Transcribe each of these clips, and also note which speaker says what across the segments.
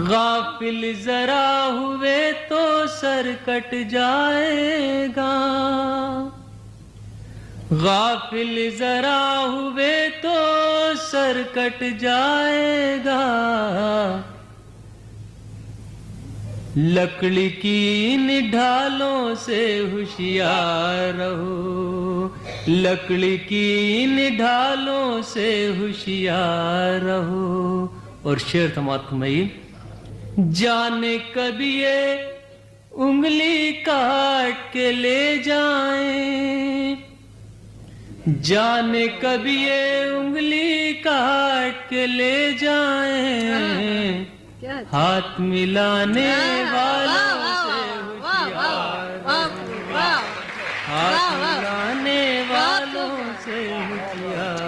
Speaker 1: गाफिल जरा हुए तो सर कट जाएगा, गाफिल जरा हुए तो सर कट जाएगा। लकड़ी की इन ढालों से होशियार रहो, लकड़ी की इन ढालों से होशियार रहो। और शेर समाप्त फरमाइए। जाने कभी ये उंगली काट के ले जाएं, जाने कभी ये उंगली काट के ले जाएं। हाथ मिलाने वालों से होशियार, हाथ मिलाने वालों से होशियार।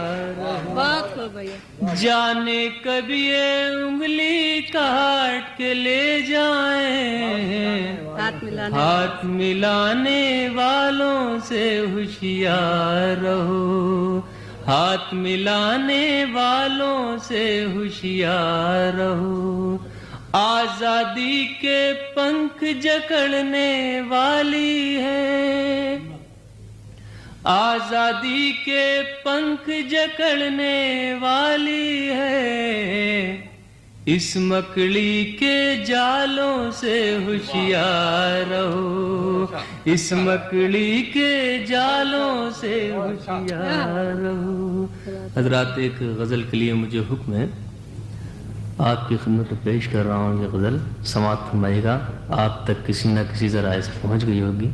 Speaker 1: जाने कभी ये उंगली काट के ले जाएं, हाथ मिलाने वालों से होशियार रहो, हाथ मिलाने वालों से होशियार रहो। आजादी के पंख जकड़ने वाली है, आजादी के पंख जकड़ने वाली है। इस मकड़ी के जालों से होशियार रहो, इस मकड़ी के जालों से होशियार रहो। हजरात, एक गज़ल के लिए मुझे हुक्म है, आपकी खिदमत में पेश कर रहा हूँ। ये गज़ल समाप्त फरमाइएगा, आप तक किसी न किसी ज़राए से पहुँच गई होगी।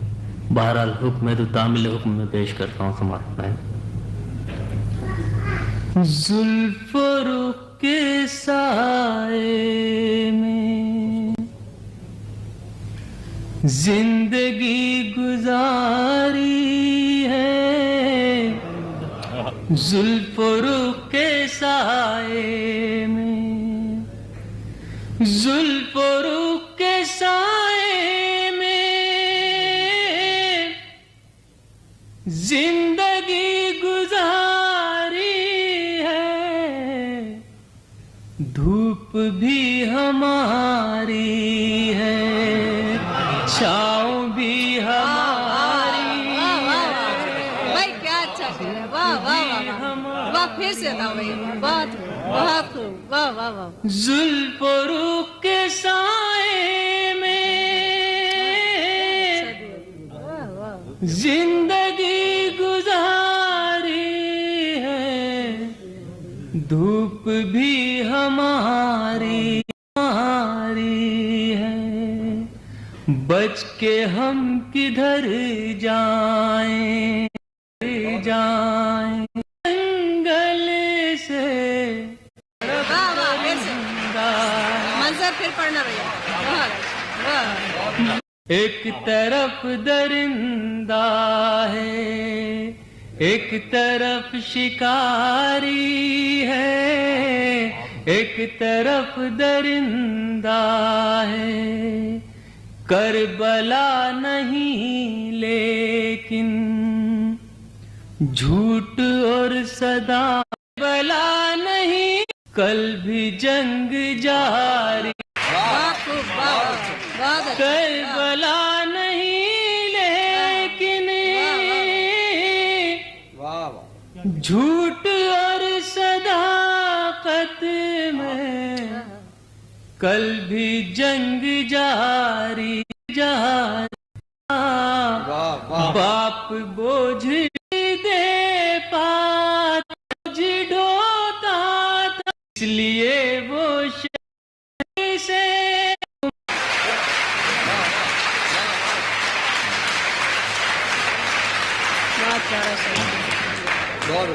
Speaker 1: बहरहाल हुक्म है तो तामिल हुक्म में पेश करता हूँ, समाप्त फरमाइए। जुल्फ़ रुख़ के साए में जिंदगी गुजारी है, जुल्फ़ रुख़ के साए में, जुल्फ़ रुख़ के साए में जिंदगी गुजारी है। धूप भी हमारी है, छाँव भी हमारी है।
Speaker 2: भाई क्या अच्छा है, वाह वाह वाह वाह, फिर से था भाई, बहुत बहुत खूब, वाह वाह वाह।
Speaker 1: जुल्फ़ रुख़ के साए में जिंदगी गुजारी है। धूप भी हमारी है, बच के हम किधर जाएं, जाएं जंगल से।
Speaker 2: मंजर फिर पढ़ना भैया।
Speaker 1: एक तरफ दरिंदा है, एक तरफ शिकारी है, एक तरफ दरिंदा है। करबला नहीं लेकिन झूठ और सदा बला नहीं, कल भी जंग जारी। करबला नहीं लेकिन झूठ और सदाकत में, कल भी जंग जारी जारी। बाप बोझ दे पाता, बोझ ढोता था, इसलिए वो से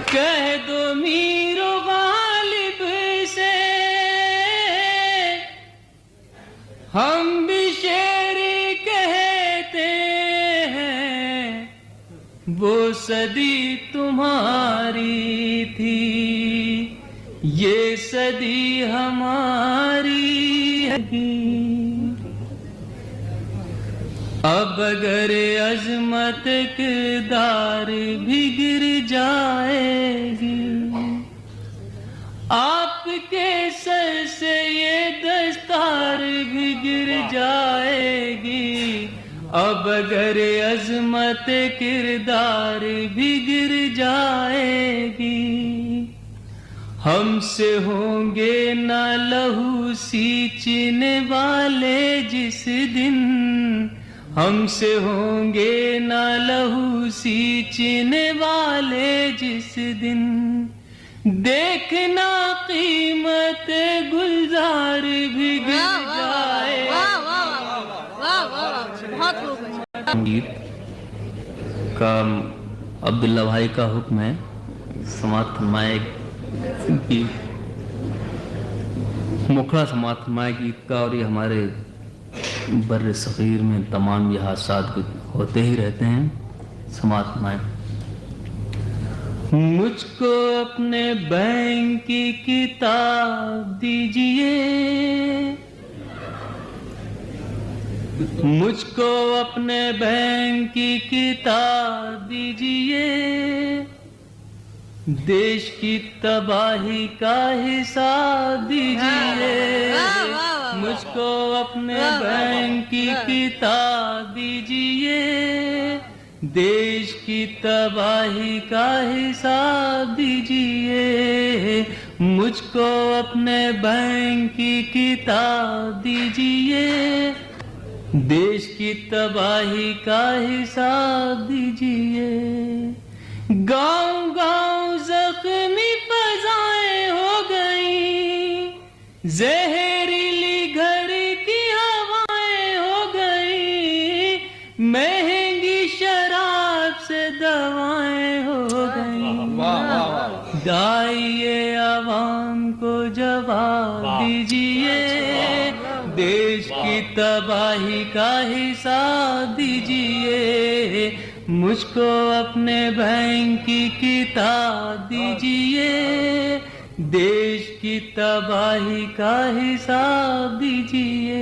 Speaker 1: कह दो मीरो गालिब से, हम भी शेर कहते हैं। वो सदी तुम्हारी थी, ये सदी हमारी है। अब अगर अजमत किरदार भी गिर जाएगी, आपके सर से ये दस्तार अब अगर अजमत किरदार भी गिर जाएगी, हमसे होंगे न लहू सींचने वाले जिस दिन, हमसे होंगे न लहू सींचने वाले जिस दिन, देखना कीमत गुलजार भी गिर जाए।
Speaker 2: वाह वाह वाह वाह वाह, बहुत खूब है।
Speaker 1: संगीत का अब्दुल्ला भाई का हुक्म है, समात फरमाए कि मुखड़ा समात फरमाए गीत का। और ये हमारे बर्र सग़ीर में तमाम ये हादसात होते ही रहते हैं। समात फरमाए। मुझको अपने बैंक की किताब दीजिए, मुझको अपने बैंक की किताब दीजिए, देश की तबाही का हिसाब दीजिए। मुझको अपने बैंक की किताब दीजिए, देश की तबाही का हिसाब दीजिए। मुझको अपने बैंक की किताब दीजिए, देश की तबाही का हिसाब दीजिए। गांव गांव जख्मी फजाएं हो गई, जहरीली घर की हवाएं हो गई, महंगी शराब से दवाएं हो गई। दाइए आवाम को जवाब दीजिए, देश की तबाही का हिसाब दीजिए। मुझको अपने बैंक की किताब दीजिए, देश की तबाही का हिसाब दीजिए।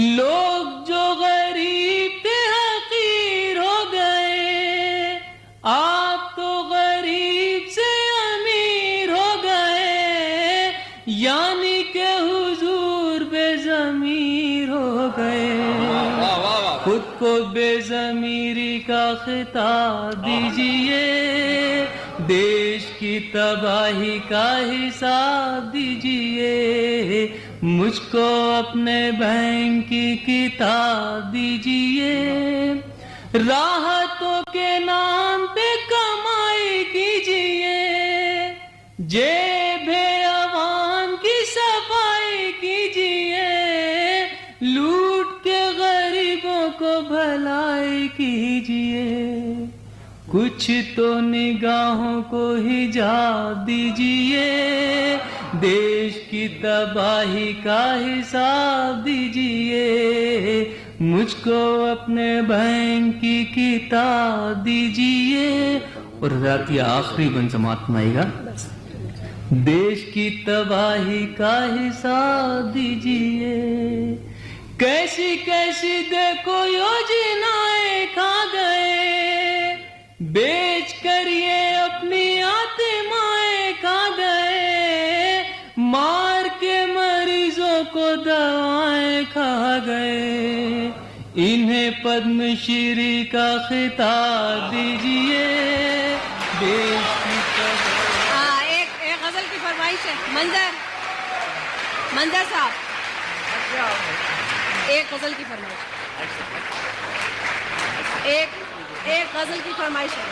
Speaker 1: लोग जो गरीब थे हकीर हो गए, आप तो गरीब से अमीर हो गए, यानी के हुजूर बेज़मीर हो गए। खुद को बेज़मीरी का खिताब दीजिए, देश की तबाही का हिसाब दीजिए। मुझको अपने बैंक की किताब दीजिए, राहतों के नाम पे कमाई कीजिए, जेब अवाम की सफाई कीजिए, लूट के गरीबों को भलाई कीजिए। कुछ तो निगाहों को हिजाब दीजिए, देश की तबाही का हिसाब दीजिए। मुझको अपने बैंक की किताब दीजिए। और रात आखिरी बन समाप्त आएगा, देश की तबाही का हिसाब दीजिए। कैसी कैसी देखो योजनाएं खा गए, बेच कर ये अपनी आत्माएं खा गए, मार के मरीजों को दवाएं खा गए। इन्हें पद्मश्री का खिताब दीजिए, देश की तबाही।
Speaker 2: एक गजल की फरमाइश है। मंजर साहब, एक गजल की फरमाइश, एक गजल की फरमाइश है।